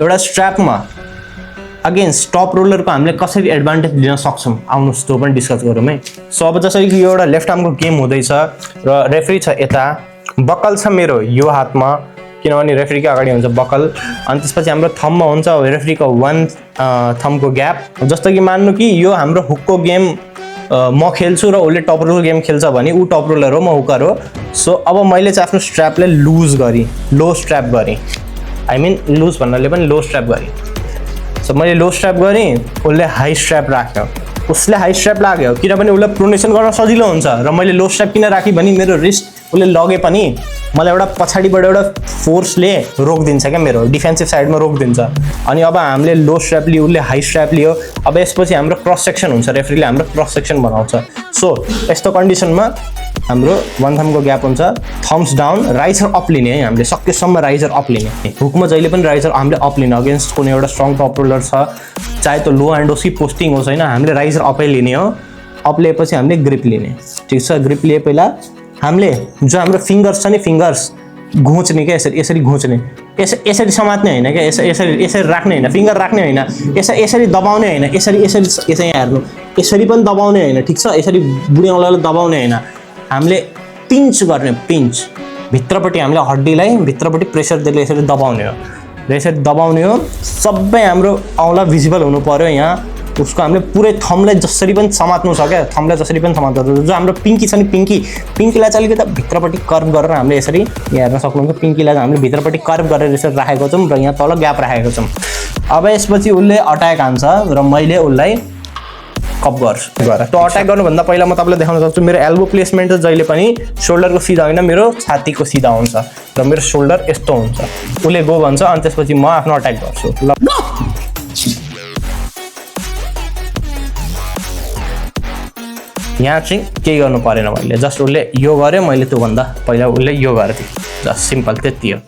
एउटा स्ट्र्यापमा against top रोलरको हामीले कसरी एडभान्टेज लिन सक्छौँ आउनुहोस् त्यो पनि डिस्कस गरौँ है। सो अब जसरी कि यो एउटा लेफ्ट आर्मको गेम हुँदैछ र रेफ्री छ यता, बकल छ मेरो यो हातमा किनभने रेफ्रीको अगाडि हुन्छ बकल, अनि त्यसपछि हाम्रो थम्बमा हुन्छ रेफ्रीको 1 थम्बको ग्याप। जस्तो कि मान्नु कि यो हाम्रो हुकको गेम म खेल्छु र उसले टप रोलर गेम खेल्छ भने ऊ टप रोलर हो, म हुकर हो। सो अब मैले चाहिँ आफ्नो स्ट्र्यापलाई लुज गरेँ, लो स्ट्र्याप गरेँ, आई मिन लुज भन्नाले पनि लो स्ट्र्याप गरेँ। सो मैले लो स्ट्र्याप गरेँ, उसले हाई स्ट्र्याप राख्यो, उसले हाई स्ट्र्याप लाग्यो किनभने उसलाई प्रोनेसन गर्न सजिलो हुन्छ र मैले लो स्ट्र्याप किन राखेँ भने मेरो रिस्ट उसले लगे पनि मलाई एउटा पछाडिबाट एउटा फोर्सले रोकिदिन्छ क्या, मेरो डिफेन्सिभ साइडमा रोकिदिन्छ। अनि अब हामीले लो स्ट्र्याप लियो, उसले हाई स्ट्र्याप लियो। अब यसपछि हाम्रो क्रस सेक्सन हुन्छ, रेफ्रीले हाम्रो क्रस सेक्सन बनाउँछ। सो यस्तो कन्डिसनमा हाम्रो 1 थम्बको ग्याप हुन्छ, थम्स डाउन, राइजर अप लिने है हामीले, सकेसम्म राइजर अप लिने। हुकमा जहिले पनि राइजर हामीले अप लिने, अगेन्स्ट कुनै एउटा स्ट्रङ टप रोलर छ, चाहे त्यो लो ह्यान्ड होस् कि पोस्टिङ होस् होइन, हामीले राइजर अपै लिने हो। अप लिएपछि हामीले ग्रिप लिने, ठिक छ। ग्रिप लिए पहिला हामीले जो हाम्रो फिङ्गर्स छ नि, फिङ्गर्स घुच्ने क्या, यसरी घुच्ने, यसरी समात्ने होइन क्या, यसरी राख्ने होइन, फिङ्गर राख्ने होइन, यसरी दबाउने होइन, यसरी यहाँ हेर्नु, यसरी पनि दबाउने होइन, ठिक छ। यसरी बुढी औँलालाई दबाउने होइन, हामीले पिन्च गर्ने, पिन्च भित्रपट्टि हामीले हड्डीलाई भित्रपट्टि प्रेसर दिएर यसरी दबाउने हो, र यसरी दबाउने हो। सबै हाम्रो औँला भिजिबल हुनु पर्यो यहाँ, उसको हामीले पुरै थम्बलाई जसरी पनि समात्नु छ क्या, थम्बलाई जसरी पनि समात्नु। जो हाम्रो पिङ्की छ नि, पिङ्कीलाई चाहिँ अलिकति भित्रपट्टि कर्भ गरेर हामीले यसरी यहाँ हेर्न सक्नुहुन्छ, पिङ्कीलाई हामीले भित्रपट्टि कर्भ गरेर यसरी राखेको छौँ र यहाँ तल ग्याप राखेको छौँ। अब यसपछि उसले अट्याक हान्छ र मैले उसलाई कप गर्छु। त्यो अट्याक गर्नुभन्दा पहिला म तपाईँलाई देखाउन सक्छु मेरो एल्बो प्लेसमेन्ट चाहिँ जहिले पनि सोल्डरको सिधा होइन, मेरो छातीको सिधा हुन्छ र मेरो सोल्डर यस्तो हुन्छ। उसले गो भन्छ अनि त्यसपछि म आफ्नो अट्याक गर्छु। ल यहाँ चाहिँ केही गर्नु परेन, मैले जस्ट उसले यो गर्यो, मैले त्योभन्दा पहिला उसले यो गर्थेँ, जस्ट सिम्पल त्यति हो।